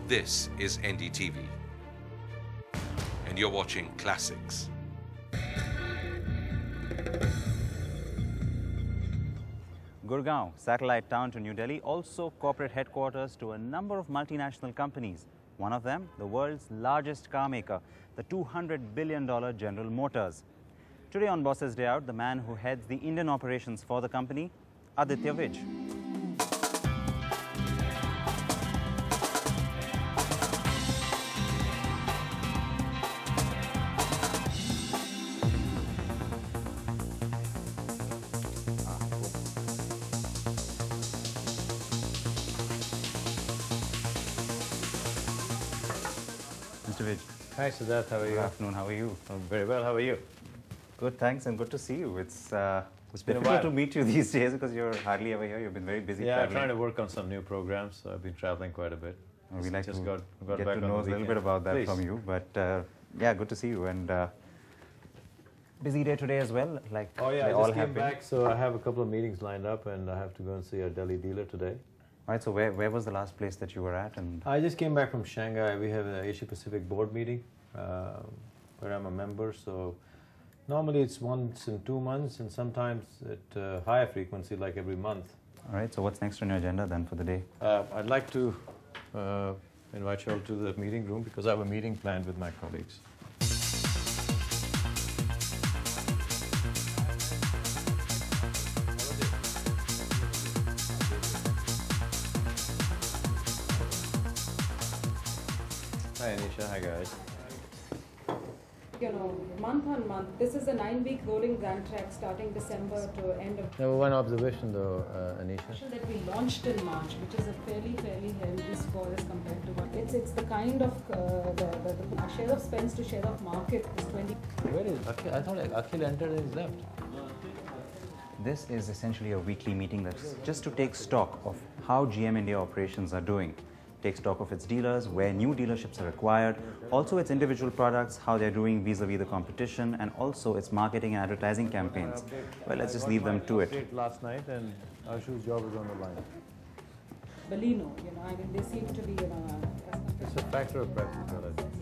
This is NDTV, and you're watching Classics. Gurgaon, satellite town to New Delhi, also corporate headquarters to a number of multinational companies. One of them, the world's largest car maker, the $200 billion General Motors. Today on Boss's Day Out, the man who heads the Indian operations for the company, Aditya Vij. Mr. Vij. Hi Siddharth, how are you? Good afternoon, how are you? I'm very well, how are you? Good, thanks, and good to see you. It's been a difficult while. to meet you these days because you're hardly ever here. You've been very busy Yeah, I'm traveling. trying to work on some new programs, so I've been traveling quite a bit. We like Just to got get back to on know a the little weekend. bit about that Please. from you. But yeah, good to see you. And busy day today as well, like Oh yeah, they I all just have came been. back, so I have a couple of meetings lined up and I have to go and see our Delhi dealer today. All right, so where was the last place that you were at? And I just came back from Shanghai. We have an Asia Pacific board meeting where I'm a member, so normally it's once in 2 months and sometimes at higher frequency, like every month. all right, so what's next on your agenda then for the day? I'd like to invite you all to the meeting room because I have a meeting planned with my colleagues. Hi Anisha, hi guys. You know, month on month. This is a 9-week rolling grant track starting December to end of Now one observation though, Anisha. that we launched in March, which is a fairly healthy score as compared to what it's the kind of the share of spends to share of market is 20. Where is Akhil? I thought Akhil entered and he's left. This is essentially a weekly meeting that's just to take stock of how GM India operations are doing. Take stock of its dealers, where new dealerships are required, also its individual products, how they're doing vis-a-vis the competition, and also its marketing and advertising campaigns. Well, let's just leave them to it. Last night and Ashu's job is on the line. Baleno, I mean, they seem to be, It's a factor of practice, I think.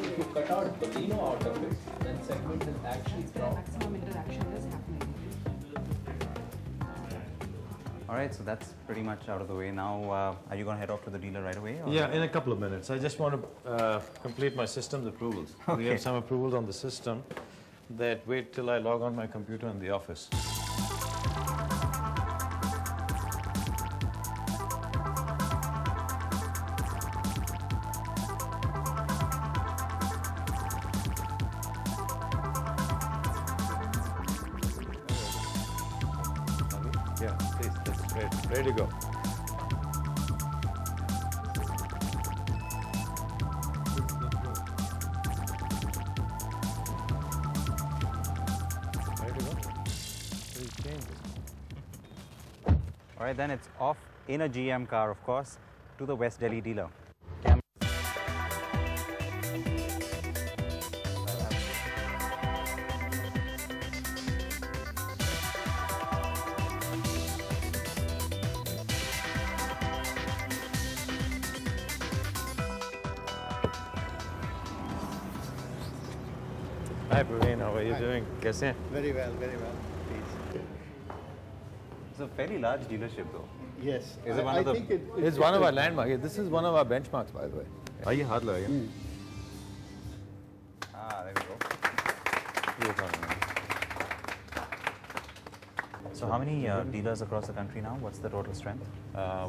If you cut out Baleno out of it, then segment is actually the maximum interaction is happening. All right, so that's pretty much out of the way now. Are you going to head off to the dealer right away? Or? Yeah, in a couple of minutes. I just want to complete my system's approvals. We Okay. have some approvals on the system that wait till I log on my computer in the office. Yeah, please, that's great. Ready to go. Ready to go? Please change it. All right, then it's off in a GM car, of course, to the West Delhi dealer. Hi Praveen, how are you doing? Kaise hain? Very well, please. It's a fairly large dealership, though. Yes. Is it one of the- think It's one of our landmarks. This is one of our benchmarks, by the way. Aaiye, haath lagaiye. Ah, there we go. So how many dealers across the country now? What's the total strength?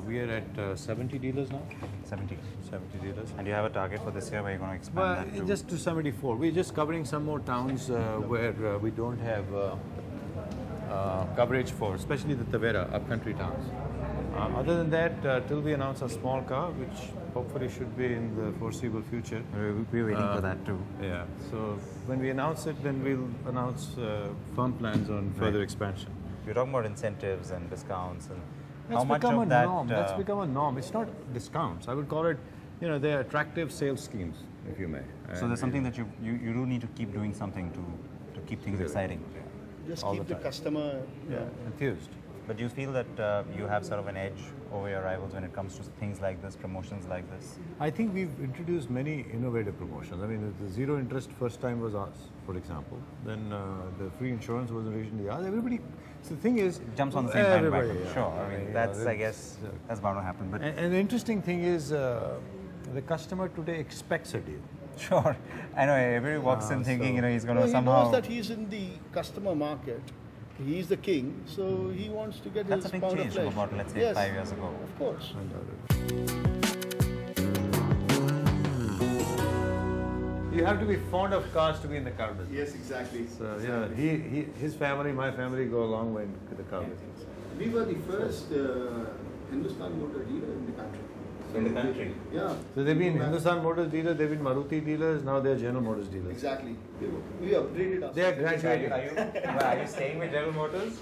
We are at 70 dealers now. 70. 70 dealers. And you have a target for this year where you're going to expand Well, that to? just to 74. We're just covering some more towns where we don't have coverage for, especially the Tavera, upcountry towns. Other than that, till we announce a small car, which hopefully should be in the foreseeable future. We're waiting for that too. Yeah. So when we announce it, then we'll announce firm plans on further expansion. You're talking about incentives and discounts and That's how much become of a that... norm. That's become a norm. It's not discounts. I would call it, they're attractive sales schemes, if you may. So there's something that you do need to keep doing something to keep things exciting. Just all keep the the time. customer enthused. But do you feel that you have sort of an edge over your rivals when it comes to things like this, promotions like this? I think we've introduced many innovative promotions. I mean, the zero interest first time was ours, for example. Then the free insurance was originally ours. Everybody, so the thing is... Jumps on the same bandwagon, yeah. sure. I mean, that's, I guess, that's bound to happen. But and the interesting thing is, the customer today expects a deal. sure. I know, everybody walks in thinking, you know, he's going to somehow... He knows that he's in the customer market. He's the king, so he wants to get That's his a big pound of change flesh. from about, let's say, Yes, 5 years ago. of course. You have to be fond of cars to be in the car business. Yes, exactly. So, his family, my family go a long way in the car business. We were the first Hindustan motor dealer in the country. In the country? Yeah. So they've been Hindustan Motors dealers, they've been Maruti dealers, now they're General Motors dealers. Exactly. We upgraded ourselves. They are graduating. Are you staying with General Motors?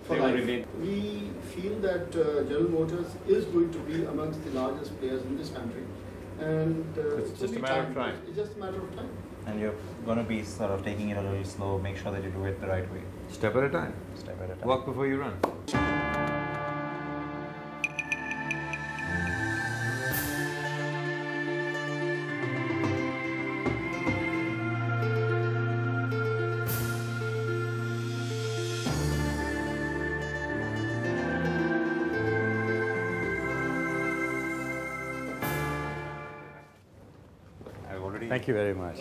For life. We feel that General Motors is going to be amongst the largest players in this country. And It's just a matter of time. It's just a matter of time. And you're going to be sort of taking it a little slow, make sure that you do it the right way. Step at a time. Step at a time. Walk before you run. Thank you very much.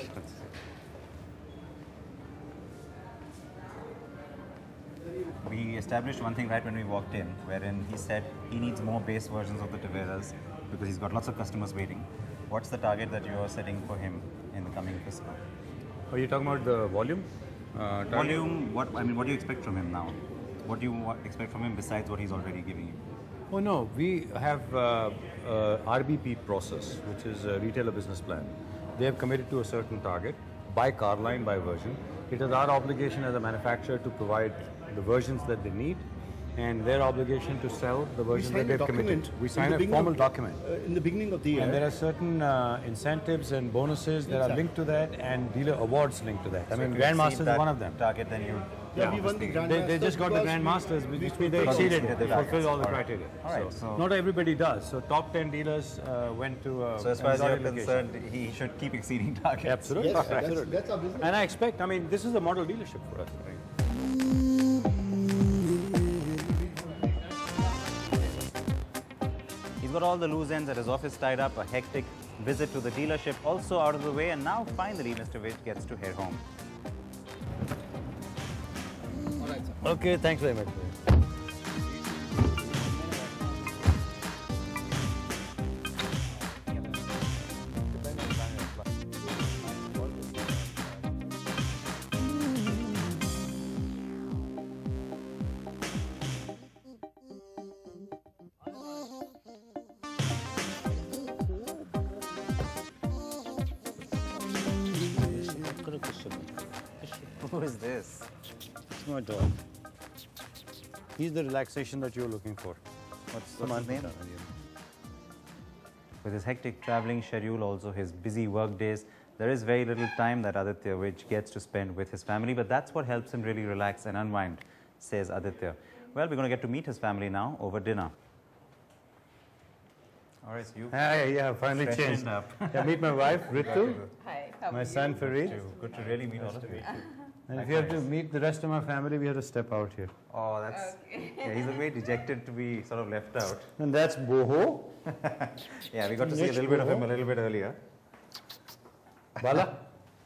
We established one thing right when we walked in, wherein he said he needs more base versions of the Taveras because he's got lots of customers waiting. What's the target that you are setting for him in the coming fiscal? Are you talking about the volume? Volume, what do you expect from him now? What do you expect from him besides what he's already giving you? Oh no, we have RBP process, which is a retailer business plan. They have committed to a certain target by car line, by version. It is our obligation as a manufacturer to provide the versions that they need and their obligation to sell the versions that they've committed. We sign a formal document. In the beginning of the year. And there are certain incentives and bonuses that are linked to that and dealer awards linked to that. I mean, Grandmasters is one of them. Target, then you... Yeah, we won the Grandmasters. They just got the Grandmasters, which means they exceeded it. They fulfilled all the criteria. All right, so not everybody does. So top 10 dealers went to so as far as you're concerned, he should keep exceeding targets. Absolutely. Yes, Absolutely. that's our business. And I expect, I mean, this is a model dealership for us. Right? He's got all the loose ends at his office tied up, a hectic visit to the dealership also out of the way, and now finally Mr. Vij gets to head home. All right, sir. Okay, thanks very much. Who is this? It's my dog. He's the relaxation that you're looking for. What's his name? With his hectic traveling schedule, also his busy work days, there is very little time that Aditya Vij gets to spend with his family, but that's what helps him really relax and unwind, says Aditya. Well, we're going to get to meet his family now over dinner. All right, so you finally freshened changed. up. Yeah, meet my wife, Ritu, Hi, how my are son, you? Farid. Good to really meet all of you. And if you have to meet the rest of my family, we have to step out here. Oh, that's... Okay. Yeah, he's a way dejected to be sort of left out. And that's Boho, Yeah, we got to see a little bit of him a little bit earlier. Bala.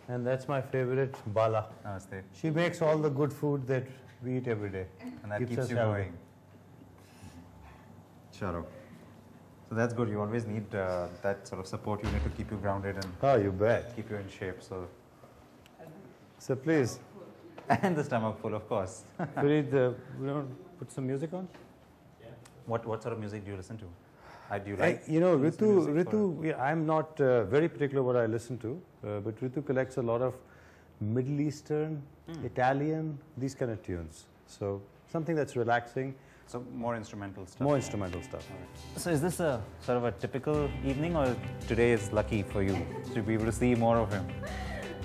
And that's my favorite, Bala. Namaste. She makes all the good food that we eat every day. And that Keeps keeps us you healthy. going. Chalo. So that's good. You always need that sort of support unit to keep you grounded and Oh, you bet. keep you in shape. So please, And the stomach full, of course. Farid, we don't put some music on? What sort of music do you listen to? Do you like? You know, listen to music Ritu, yeah, I'm not very particular what I listen to, but Ritu collects a lot of Middle Eastern, Italian, these kind of tunes. So something that's relaxing, So more instrumental stuff. more instrumental stuff. So is this a sort of a typical evening, or today is lucky for you to be able to see more of him?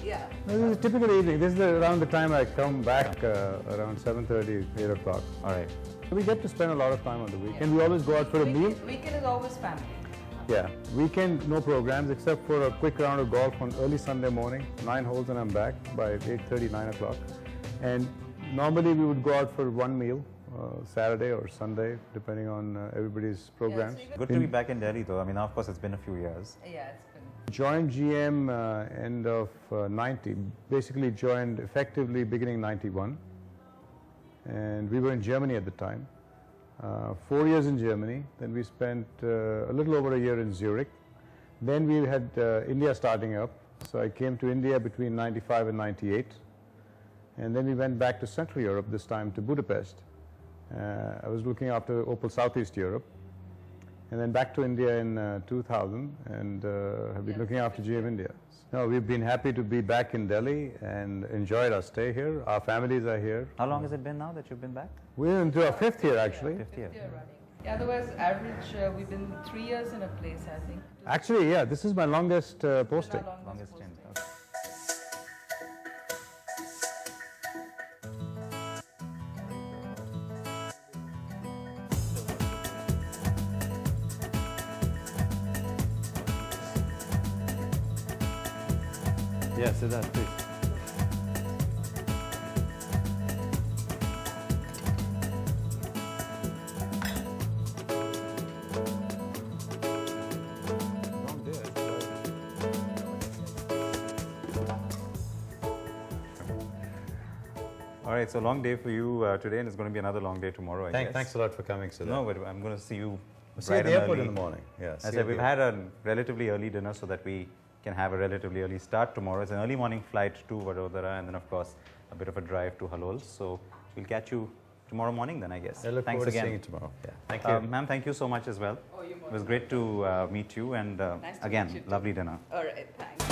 Yeah. This is a typical evening. This is around the time I come back, around 7:30, 8 o'clock. All right. We get to spend a lot of time on the weekend. We always go out for a meal. Weekend is always family. Yeah, weekend no programs except for a quick round of golf on early Sunday morning, 9 holes and I'm back by 8:30, 9 o'clock. And normally we would go out for one meal, Saturday or Sunday, depending on everybody's programs. Good to be back in Delhi though. I mean, of course, it's been a few years. Yeah, it's been. Joined GM end of 90, basically joined effectively beginning 91. And we were in Germany at the time. 4 years in Germany, then we spent a little over a year in Zurich. Then we had India starting up, so I came to India between 95 and 98. And then we went back to Central Europe, this time to Budapest. I was looking after Opel Southeast Europe. And then back to India in 2000 and have been looking after GM India. No, we've been happy to be back in Delhi and enjoyed our stay here. Our families are here. How long has it been now that you've been back? We're into our 5th year actually. 5th year. Running. Yeah, otherwise, average, we've been 3 years in a place, I think. Actually, yeah, this is my longest posting. Longest stint. Okay. Yes, Siddharth, please. All right, so long day for you today, and it's going to be another long day tomorrow, I guess. Thanks a lot for coming, Siddharth. No, but I'm going to see you See you at bright the and airport early. in the morning. Yeah, As I said, we've had a relatively early dinner so that we can have a relatively early start tomorrow. It's an early morning flight to Vadodara and then, of course, a bit of a drive to Halol. So we'll catch you tomorrow morning then, I guess. I look Thanks forward to again. seeing you tomorrow. Yeah. Thank you. Ma'am, thank you so much as well. Oh, you're It was great to meet you and Nice to again, meet you too. lovely dinner. All right, thanks.